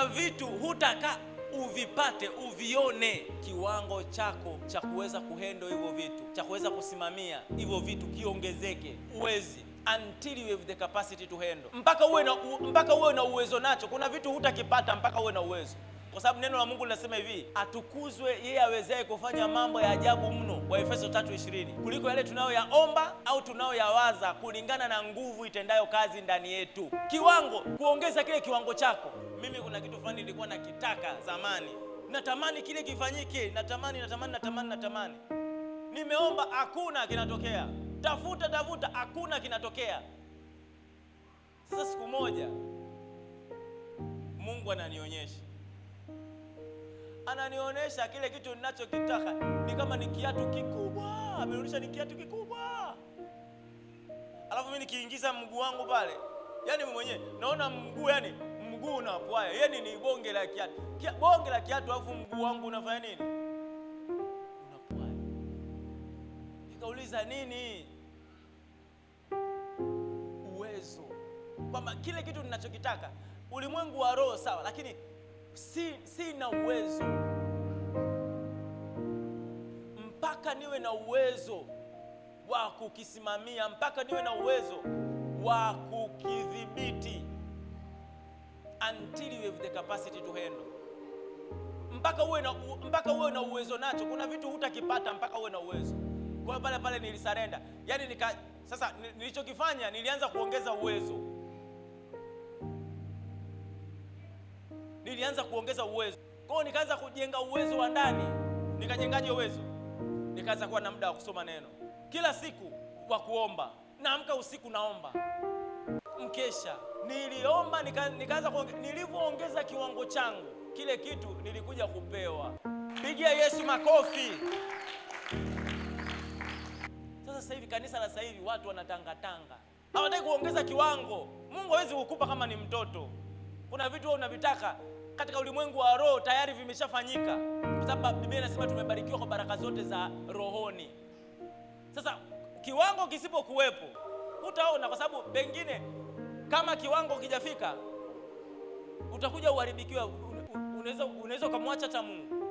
kuna vitu hutaka uvipate, uvione. Kiwango chako cha kuweza kuhandle hivyo vitu, cha kuweza kusimamia hivyo vitu kiongezeke. Uwezi until you have the capacity to handle. Mpaka uwe na uwezo nacho. Kuna vitu hutakipata mpaka uwe na uwezo, kwa sababu neno la Mungu linasema hivi, atukuzwe yeye awezaye kufanya mambo ya ajabu mno, Waefeso 3:20, kuliko yale tunayoyaomba au tunayoyawaza, kulingana na nguvu itendayo kazi ndani yetu. Kiwango, kuongeza kile kiwango chako. Mimi kuna kitu fulani nilikuwa nakitaka zamani, natamani kile kifanyike, natamani. Nimeomba, hakuna kinatokea. Tafuta, hakuna kinatokea. Sasa siku moja Mungu ananionyesha kile kitu ninachokitaka ni kama ni kiatu kikubwa. Amenionyesha ni kiatu kikubwa, alafu mimi nikiingiza mguu wangu pale, yani mimi mwenyewe naona mguu, yani mguu unapwaya, yani ni bonge la kiatu, alafu mguu wangu unafanya nini? Unapwaya. Nikauliza nini? Uwezo, kwamba kile kitu ninachokitaka, ulimwengu wa roho sawa, lakini sina uwezo. Mpaka niwe na uwezo wa kukisimamia, mpaka niwe na uwezo wa kukidhibiti, until you have the capacity to handle. Mpaka uwe na uwezo nacho. Kuna vitu hutakipata mpaka uwe na uwezo. Kwa hiyo pale nilisarenda. Yaani sasa nilichokifanya, nilianza kuongeza uwezo. Kwa hiyo nikaanza kujenga uwezo wa ndani. Nikajengaje uwezo? Nikaanza kuwa na muda wa kusoma neno kila siku, wa kuomba. Naamka usiku naomba, mkesha niliomba, nikaanza nilivyoongeza kiwango changu, kile kitu nilikuja kupewa. Pigia Yesu makofi. Sasa hivi kanisa la sasa hivi watu wanatangatanga, hawataki kuongeza kiwango. Mungu hawezi kukupa kama ni mtoto. Kuna vitu wewe unavitaka katika ulimwengu wa roho tayari vimeshafanyika, kwa sababu Biblia inasema tumebarikiwa kwa baraka zote za rohoni. Sasa kiwango kisipokuwepo utaona, kwa sababu pengine kama kiwango kijafika utakuja uharibikiwa. Unaweza ukamwacha hata Mungu.